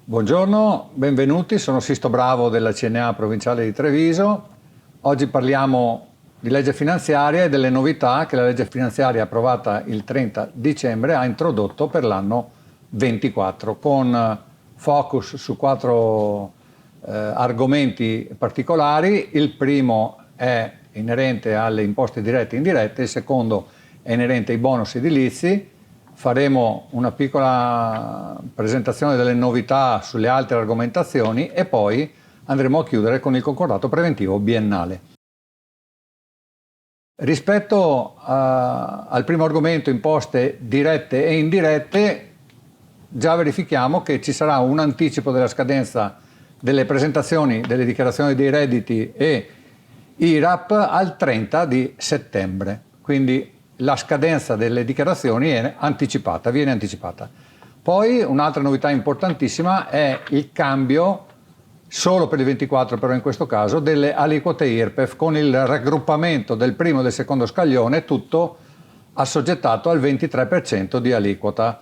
Buongiorno, benvenuti, sono Sisto Bravo della CNA provinciale di Treviso. Oggi parliamo di legge finanziaria e delle novità che la legge finanziaria approvata il 30 dicembre ha introdotto per l'anno 24, con focus su quattro argomenti particolari. Il primo è inerente alle imposte dirette e indirette, il secondo è inerente ai bonus edilizi. Faremo una piccola presentazione delle novità sulle altre argomentazioni e poi andremo a chiudere con il concordato preventivo biennale. Rispetto al primo argomento, imposte dirette e indirette, già verifichiamo che ci sarà un anticipo della scadenza delle presentazioni delle dichiarazioni dei redditi e IRAP al 30 di settembre, quindi la scadenza delle dichiarazioni viene anticipata. Poi un'altra novità importantissima è il cambio, solo per il 24 però in questo caso, delle aliquote IRPEF con il raggruppamento del primo e del secondo scaglione, tutto assoggettato al 23% di aliquota.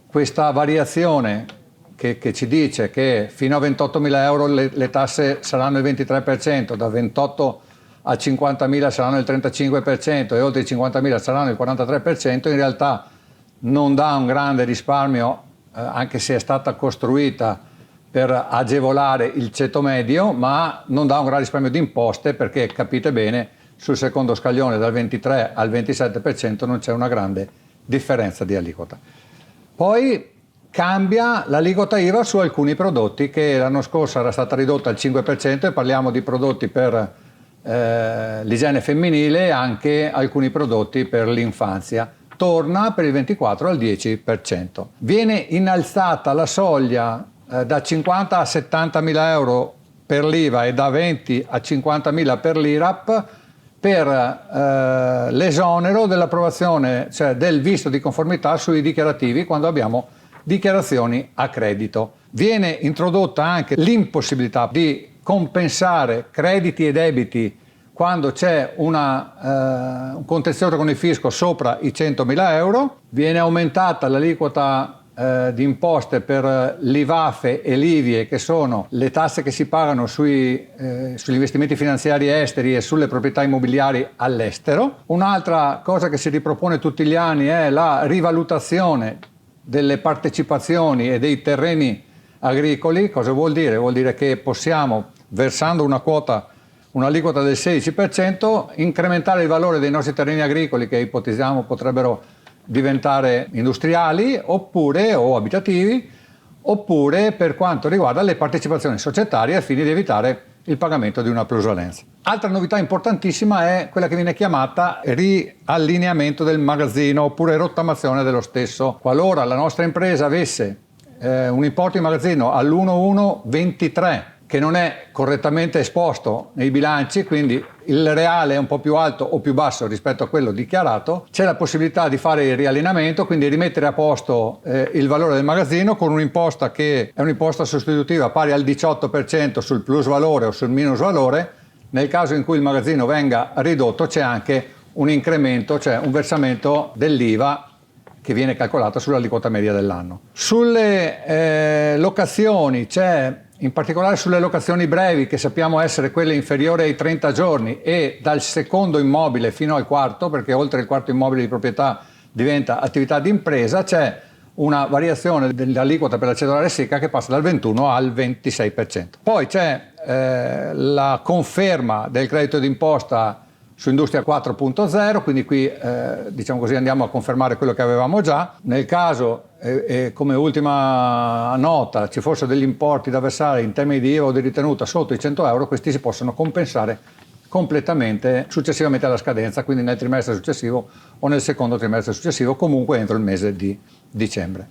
Questa variazione che ci dice che fino a 28.000 euro le tasse saranno il 23%, da 28 a 50.000 saranno il 35% e oltre i 50.000 saranno il 43%, in realtà non dà un grande risparmio, anche se è stata costruita per agevolare il ceto medio, ma non dà un gran risparmio di imposte perché, capite bene, sul secondo scaglione dal 23 al 27% non c'è una grande differenza di aliquota. Poi cambia l'aliquota IVA su alcuni prodotti che l'anno scorso era stata ridotta al 5% e parliamo di prodotti per l'igiene femminile e anche alcuni prodotti per l'infanzia. Torna per il 24 al 10%. Viene innalzata la soglia da 50 a 70.000 euro per l'IVA e da 20 a 50.000 per l'IRAP per l'esonero dell'approvazione, cioè del visto di conformità sui dichiarativi quando abbiamo dichiarazioni a credito. Viene introdotta anche l'impossibilità di compensare crediti e debiti quando c'è un contenzioso con il fisco sopra i 100.000 euro. Viene aumentata l'aliquota di imposte per l'IVAFE e l'IVIE, che sono le tasse che si pagano sugli investimenti finanziari esteri e sulle proprietà immobiliari all'estero. Un'altra cosa che si ripropone tutti gli anni è la rivalutazione delle partecipazioni e dei terreni agricoli. Cosa vuol dire? Vuol dire che possiamo, versando un'aliquota del 16%, incrementare il valore dei nostri terreni agricoli che ipotizziamo potrebbero diventare industriali o abitativi, oppure per quanto riguarda le partecipazioni societarie al fine di evitare il pagamento di una plusvalenza. Altra novità importantissima è quella che viene chiamata riallineamento del magazzino oppure rottamazione dello stesso. Qualora la nostra impresa avesse un importo di magazzino all'1123 che non è correttamente esposto nei bilanci, quindi il reale è un po' più alto o più basso rispetto a quello dichiarato, c'è la possibilità di fare il riallineamento, quindi rimettere a posto il valore del magazzino con un'imposta che è un'imposta sostitutiva pari al 18% sul plusvalore o sul minusvalore. Nel caso in cui il magazzino venga ridotto c'è anche un incremento, cioè un versamento dell'IVA che viene calcolata sull'aliquota media dell'anno. Sulle locazioni c'è, in particolare sulle locazioni brevi, che sappiamo essere quelle inferiori ai 30 giorni e dal secondo immobile fino al quarto, perché oltre il quarto immobile di proprietà diventa attività di impresa, c'è una variazione dell'aliquota per la cedolare secca che passa dal 21 al 26%. Poi c'è la conferma del credito d'imposta su Industria 4.0, quindi qui diciamo così andiamo a confermare quello che avevamo già. Nel caso, come ultima nota, ci fossero degli importi da versare in termini di IVA o di ritenuta sotto i 100 euro, questi si possono compensare completamente successivamente alla scadenza, quindi nel trimestre successivo o nel secondo trimestre successivo, comunque entro il mese di dicembre.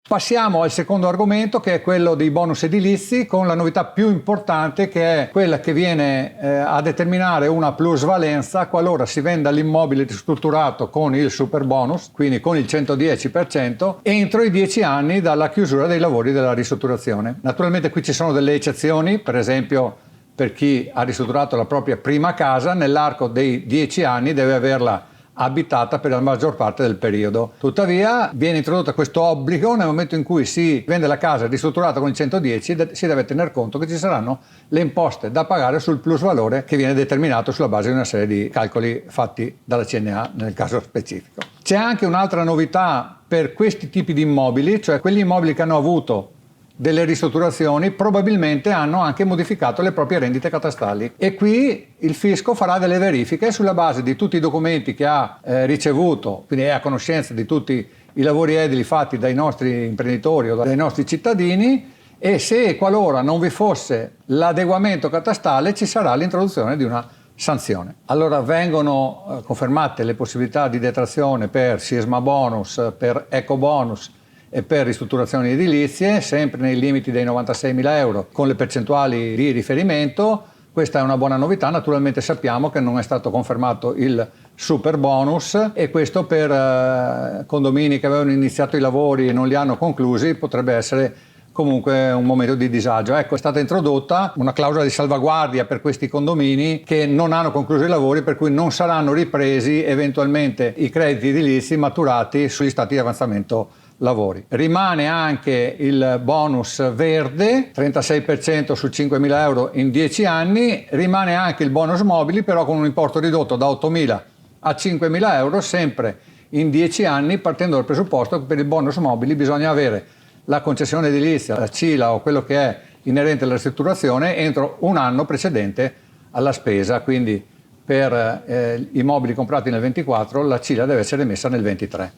Passiamo al secondo argomento, che è quello dei bonus edilizi, con la novità più importante, che è quella che viene a determinare una plusvalenza qualora si venda l'immobile ristrutturato con il super bonus, quindi con il 110%, entro i 10 anni dalla chiusura dei lavori della ristrutturazione. Naturalmente qui ci sono delle eccezioni, per esempio per chi ha ristrutturato la propria prima casa, nell'arco dei 10 anni deve averla abitata per la maggior parte del periodo. Tuttavia viene introdotto questo obbligo nel momento in cui si vende la casa ristrutturata con il 110, si deve tener conto che ci saranno le imposte da pagare sul plusvalore che viene determinato sulla base di una serie di calcoli fatti dalla CNA nel caso specifico. C'è anche un'altra novità per questi tipi di immobili, cioè quegli immobili che hanno avuto delle ristrutturazioni probabilmente hanno anche modificato le proprie rendite catastali e qui il fisco farà delle verifiche sulla base di tutti i documenti che ha ricevuto, quindi è a conoscenza di tutti i lavori edili fatti dai nostri imprenditori o dai nostri cittadini, e se qualora non vi fosse l'adeguamento catastale ci sarà l'introduzione di una sanzione. Allora vengono confermate le possibilità di detrazione per sisma bonus, per eco bonus e per ristrutturazioni edilizie, sempre nei limiti dei 96.000 euro con le percentuali di riferimento. Questa è una buona novità. Naturalmente sappiamo che non è stato confermato il super bonus e questo per condomini che avevano iniziato i lavori e non li hanno conclusi potrebbe essere comunque un momento di disagio. Ecco, è stata introdotta una clausola di salvaguardia per questi condomini che non hanno concluso i lavori, per cui non saranno ripresi eventualmente i crediti edilizi maturati sugli stati di avanzamento lavori. Rimane anche il bonus verde, 36% su 5.000 euro in 10 anni, rimane anche il bonus mobili, però con un importo ridotto da 8.000 a 5.000 euro, sempre in 10 anni, partendo dal presupposto che per il bonus mobili bisogna avere la concessione edilizia, la CILA o quello che è inerente alla ristrutturazione entro un anno precedente alla spesa, quindi per i mobili comprati nel 24 la CILA deve essere emessa nel 23.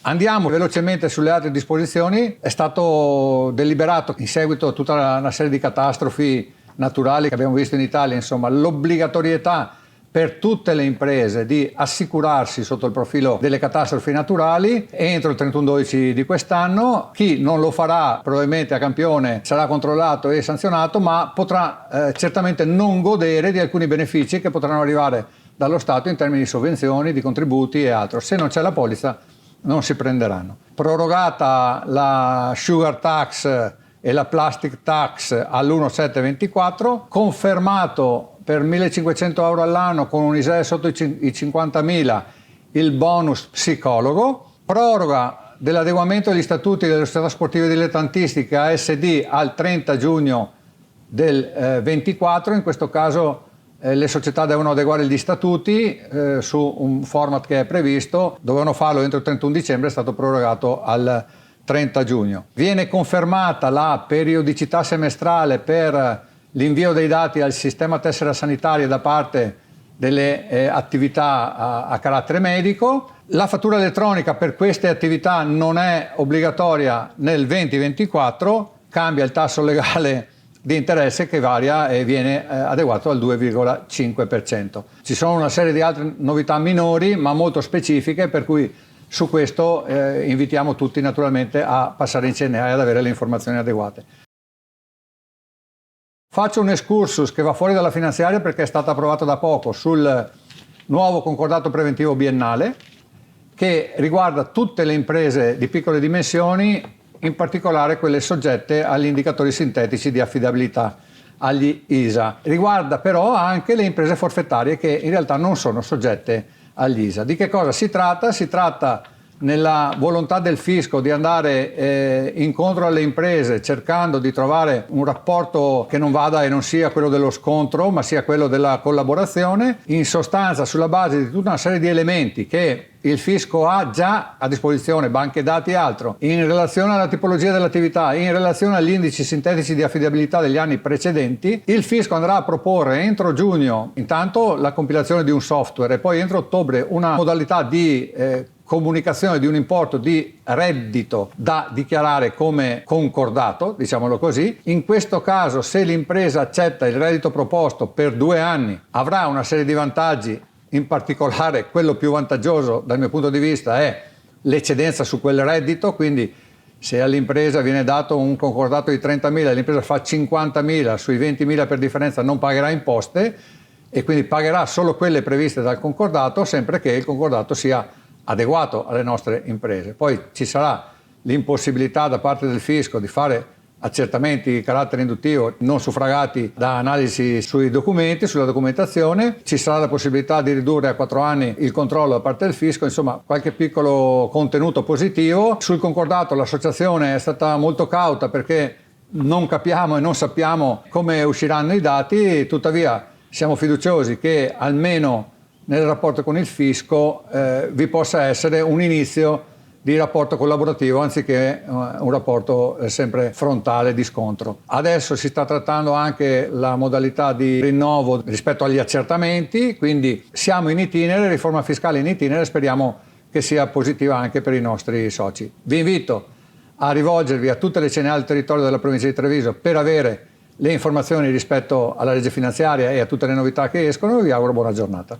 Andiamo velocemente sulle altre disposizioni. È stato deliberato in seguito a tutta una serie di catastrofi naturali che abbiamo visto in Italia, insomma, l'obbligatorietà per tutte le imprese di assicurarsi sotto il profilo delle catastrofi naturali entro il 31/12 di quest'anno. Chi non lo farà probabilmente a campione sarà controllato e sanzionato, ma potrà certamente non godere di alcuni benefici che potranno arrivare dallo Stato in termini di sovvenzioni, di contributi e altro. Se non c'è la polizza non si prenderanno. Prorogata la sugar tax e la plastic tax all'1/7/24, confermato per 1.500 euro all'anno con un ISEE sotto i 50.000 il bonus psicologo, proroga dell'adeguamento degli statuti delle società sportive dilettantistiche ASD al 30 giugno del 24, in questo caso le società devono adeguare gli statuti su un format che è previsto, dovevano farlo entro il 31 dicembre, è stato prorogato al 30 giugno. Viene confermata la periodicità semestrale per l'invio dei dati al sistema tessera sanitaria da parte delle attività a carattere medico. La fattura elettronica per queste attività non è obbligatoria nel 2024, cambia il tasso legale di interesse che varia e viene adeguato al 2,5%. Ci sono una serie di altre novità minori ma molto specifiche, per cui su questo invitiamo tutti naturalmente a passare in CNA e ad avere le informazioni adeguate. Faccio un excursus che va fuori dalla finanziaria perché è stato approvato da poco sul nuovo concordato preventivo biennale che riguarda tutte le imprese di piccole dimensioni, in particolare quelle soggette agli indicatori sintetici di affidabilità, agli ISA. Riguarda però anche le imprese forfettarie che in realtà non sono soggette agli ISA. Di che cosa si tratta? Si tratta nella volontà del fisco di andare incontro alle imprese cercando di trovare un rapporto che non vada e non sia quello dello scontro ma sia quello della collaborazione, in sostanza sulla base di tutta una serie di elementi che il fisco ha già a disposizione, banche dati e altro, in relazione alla tipologia dell'attività, in relazione agli indici sintetici di affidabilità degli anni precedenti. Il fisco andrà a proporre entro giugno intanto la compilazione di un software e poi entro ottobre una modalità di comunicazione di un importo di reddito da dichiarare come concordato, diciamolo così. In questo caso, se l'impresa accetta il reddito proposto per 2 anni, avrà una serie di vantaggi, in particolare quello più vantaggioso dal mio punto di vista è l'eccedenza su quel reddito, quindi se all'impresa viene dato un concordato di 30.000 e l'impresa fa 50.000, sui 20.000 per differenza non pagherà imposte e quindi pagherà solo quelle previste dal concordato, sempre che il concordato sia adeguato alle nostre imprese. Poi ci sarà l'impossibilità da parte del fisco di fare accertamenti di carattere induttivo non suffragati da analisi sui documenti, sulla documentazione. Ci sarà la possibilità di ridurre a 4 anni il controllo da parte del fisco, insomma qualche piccolo contenuto positivo. Sul concordato l'associazione è stata molto cauta perché non capiamo e non sappiamo come usciranno i dati, tuttavia siamo fiduciosi che almeno nel rapporto con il fisco vi possa essere un inizio di rapporto collaborativo anziché un rapporto sempre frontale di scontro. Adesso si sta trattando anche la modalità di rinnovo rispetto agli accertamenti, quindi siamo in itinere, riforma fiscale in itinere, speriamo che sia positiva anche per i nostri soci. Vi invito a rivolgervi a tutte le CNA del territorio della provincia di Treviso per avere le informazioni rispetto alla legge finanziaria e a tutte le novità che escono. Vi auguro buona giornata.